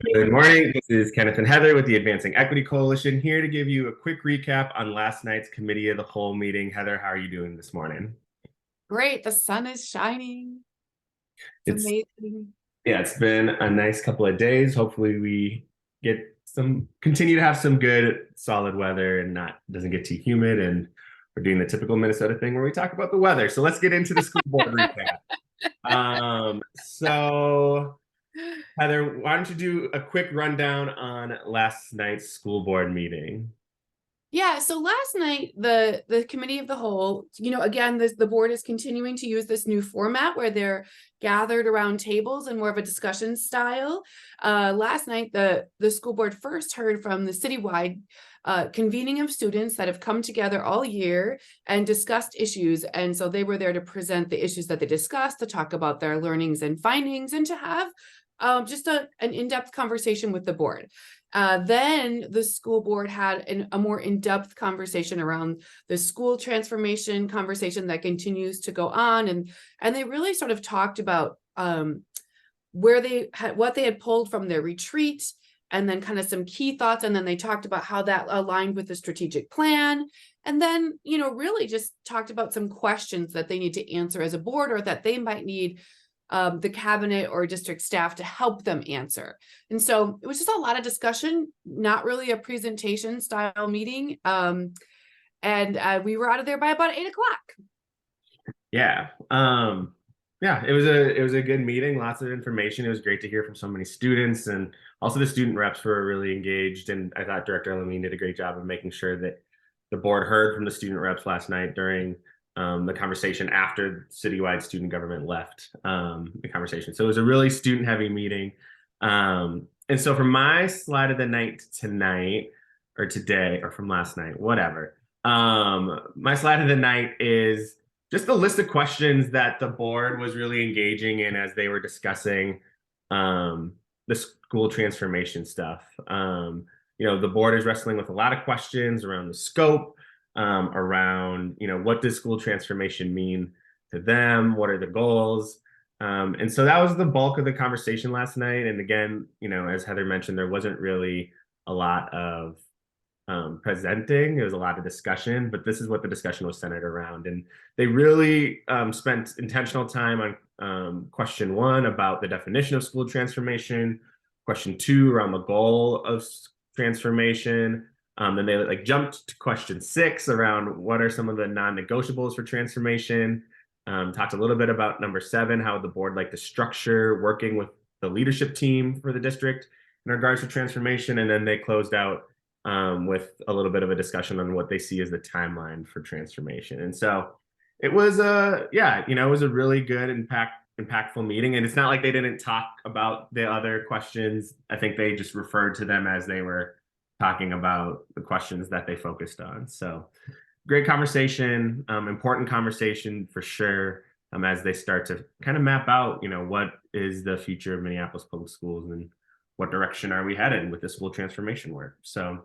Good morning. This is Kenneth and Heather with the Advancing Equity Coalition here to give you a quick recap on last night's Committee of the Whole meeting. Heather, how are you doing this morning? Great, the sun is shining. It's It's amazing. yeah, it's been a nice couple of days. Hopefully we continue to have some good solid weather and not doesn't get too humid, and we're doing the typical Minnesota thing where we talk about the weather. So let's get into the school board recap. So Heather, why don't you do a quick rundown on last night's school board meeting? Yeah, so last night the committee of the whole, again, the board is continuing to use this new format where they're gathered around tables and more of a discussion style. Last night the school board first heard from the citywide convening of students that have come together all year and discussed issues. And so they were there to present the issues that they discussed, to talk about their learnings and findings, and to have just an in-depth conversation with the board. Then the school board had a more in-depth conversation around the school transformation conversation that continues to go on. And they really sort of talked about what they had pulled from their retreat, and then kind of some key thoughts. And then they talked about how that aligned with the strategic plan. And then, really just talked about some questions that they need to answer as a board, or that they might need the cabinet or district staff to help them answer. And so it was just a lot of discussion, not really a presentation style meeting. And we were out of there by about 8 o'clock. Yeah. Yeah, it was a good meeting, lots of information. It was great to hear from so many students, and also the student reps were really engaged. And I thought Director Lamine did a great job of making sure that the board heard from the student reps last night during the conversation after citywide student government left the conversation. So it was a really student heavy meeting. And so for my slide of the night tonight, or today, or from last night, whatever, my slide of the night is just a list of questions that the board was really engaging in as they were discussing the school transformation stuff. The board is wrestling with a lot of questions around the scope, around, what does school transformation mean to them? What are the goals? And so that was the bulk of the conversation last night. And again, as Heather mentioned, there wasn't really a lot of presenting. There was a lot of discussion, but this is what the discussion was centered around. And they really spent intentional time on question one about the definition of school transformation, question two around the goal of transformation. Then they jumped to question six around what are some of the non-negotiables for transformation. Talked a little bit about number seven, how the board like to structure working with the leadership team for the district in regards to transformation. And then they closed out with a little bit of a discussion on what they see as the timeline for transformation. And so it was it was a really good impactful meeting. And it's not like they didn't talk about the other questions. I think they just referred to them as they were talking about the questions that they focused on. So great conversation, important conversation for sure, as they start to kind of map out, what is the future of Minneapolis Public Schools and what direction are we headed with the school transformation work. So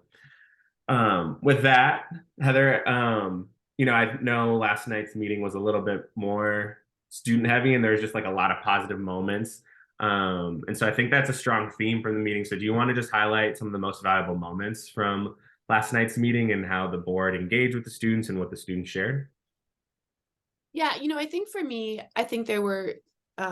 with that, Heather, I know last night's meeting was a little bit more student heavy, and there's just like a lot of positive moments. And so I think that's a strong theme from the meeting. So do you want to just highlight some of the most valuable moments from last night's meeting and how the board engaged with the students and what the students shared? Yeah, I think for me, I think there were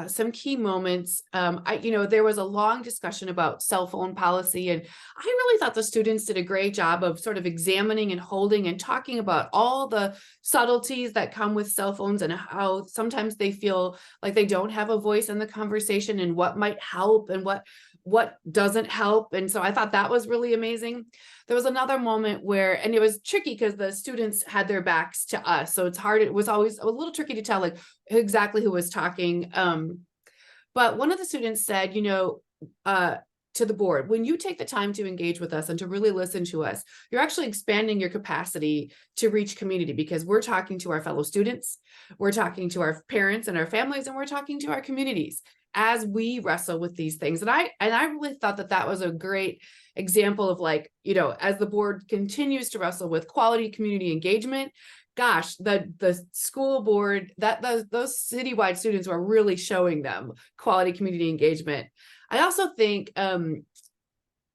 some key moments. There was a long discussion about cell phone policy, and I really thought the students did a great job of sort of examining and holding and talking about all the subtleties that come with cell phones, and how sometimes they feel like they don't have a voice in the conversation, and what might help and what doesn't help. And so I thought that was really amazing. There was another moment where, and it was tricky because the students had their backs to us. So it was always a little tricky to tell like exactly who was talking. But one of the students said, to the board, when you take the time to engage with us and to really listen to us, you're actually expanding your capacity to reach community, because we're talking to our fellow students, we're talking to our parents and our families, and we're talking to our communities as we wrestle with these things. And I really thought that was a great example of as the board continues to wrestle with quality community engagement, gosh, the school board, those citywide students were really showing them quality community engagement. I also think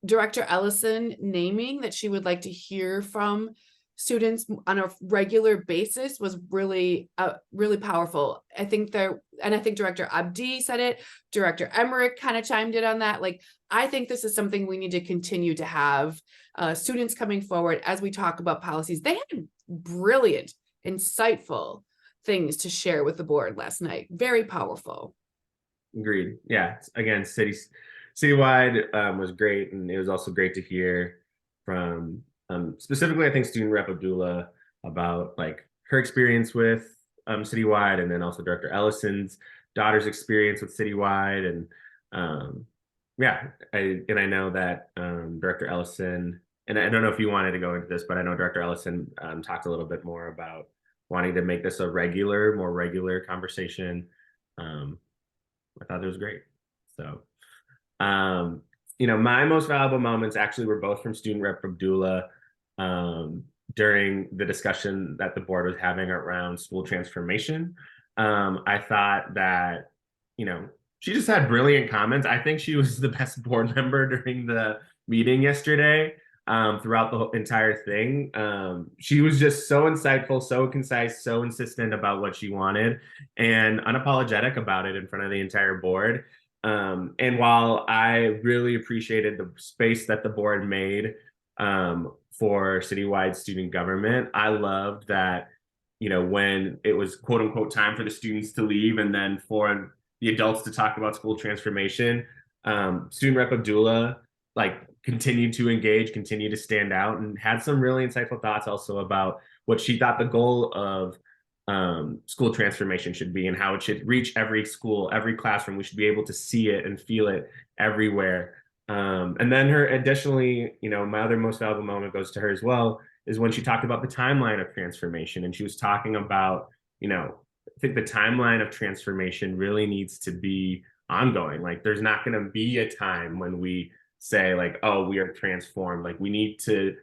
Director Ellison naming that she would like to hear from students on a regular basis was really really powerful. I think Director Abdi said it. Director Emmerich kind of chimed in on that. Like, I think this is something we need to continue to have students coming forward as we talk about policies. They had brilliant, insightful things to share with the board last night. Very powerful. Agreed. Yeah. Again, citywide was great, and it was also great to hear from specifically, I think, student rep Abdullah about like her experience with citywide, and then also Director Ellison's daughter's experience with citywide, and yeah, I know that Director Ellison, and I don't know if you wanted to go into this, but I know Director Ellison talked a little bit more about wanting to make this a more regular conversation. Um, I thought it was great. So, um, my most valuable moments actually were both from student rep Abdullah during the discussion that the board was having around school transformation. I thought that, she just had brilliant comments. I think she was the best board member during the meeting yesterday. Throughout the entire thing, she was just so insightful, so concise, so insistent about what she wanted, and unapologetic about it in front of the entire board. And while I really appreciated the space that the board made for citywide student government, I loved that, when it was quote unquote time for the students to leave and then for the adults to talk about school transformation, student rep Abdullah like continued to engage, continued to stand out, and had some really insightful thoughts also about what she thought the goal of school transformation should be and how it should reach every school, every classroom. We should be able to see it and feel it everywhere. And then additionally, my other most valuable moment goes to her as well, is when she talked about the timeline of transformation. And she was talking about, I think the timeline of transformation really needs to be ongoing. Like, there's not going to be a time when we say like, oh, we are transformed. Like, we need to,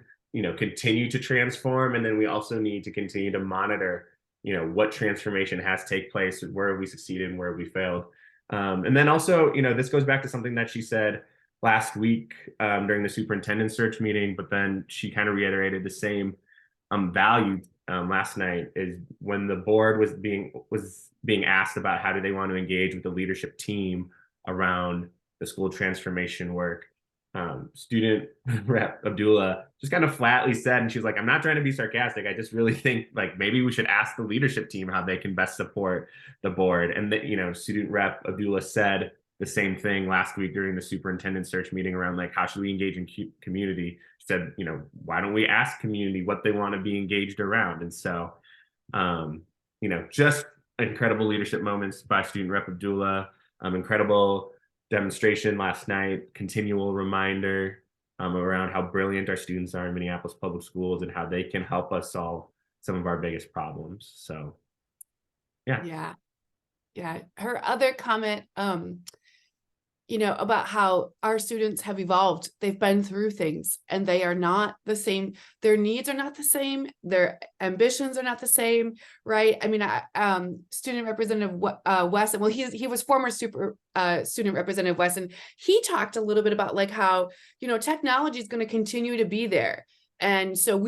continue to transform. And then we also need to continue to monitor, what transformation has take place, where have we succeeded and where have we failed. And then also, this goes back to something that she said last week during the superintendent search meeting, but then she kind of reiterated the same value last night, is when the board was being asked about how do they want to engage with the leadership team around the school transformation work. Student rep Abdullah just kind of flatly said, and she was like, I'm not trying to be sarcastic. I just really think like maybe we should ask the leadership team how they can best support the board. And that, student rep Abdullah said the same thing last week during the superintendent search meeting around like, how should we engage in community? She said, why don't we ask community what they want to be engaged around? And so, just incredible leadership moments by student rep Abdullah, incredible demonstration last night, continual reminder around how brilliant our students are in Minneapolis Public Schools and how they can help us solve some of our biggest problems. So, yeah. Yeah. Her other comment, about how our students have evolved. They've been through things and they are not the same. Their needs are not the same. Their ambitions are not the same, right? I mean, student representative Wesson, well, he was former student representative Wesson. He talked a little bit about like how, technology is going to continue to be there. And so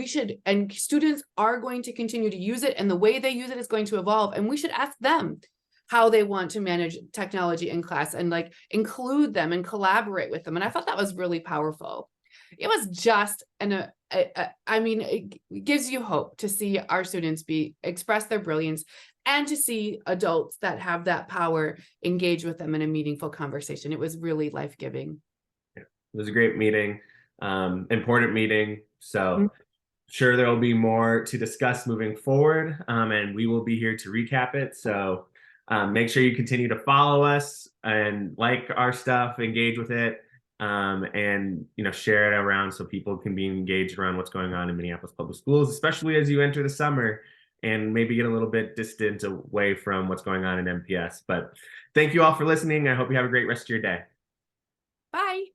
and students are going to continue to use it, and the way they use it is going to evolve. And we should ask them how they want to manage technology in class and like include them and collaborate with them. And I thought that was really powerful. It was just, I mean, it gives you hope to see our students express their brilliance and to see adults that have that power engage with them in a meaningful conversation. It was really life-giving. Yeah, it was a great meeting, important meeting. So Mm-hmm. Sure, there will be more to discuss moving forward, and we will be here to recap it. So make sure you continue to follow us and like our stuff, engage with it, and share it around so people can be engaged around what's going on in Minneapolis Public Schools, especially as you enter the summer and maybe get a little bit distant away from what's going on in MPS. But thank you all for listening. I hope you have a great rest of your day. Bye.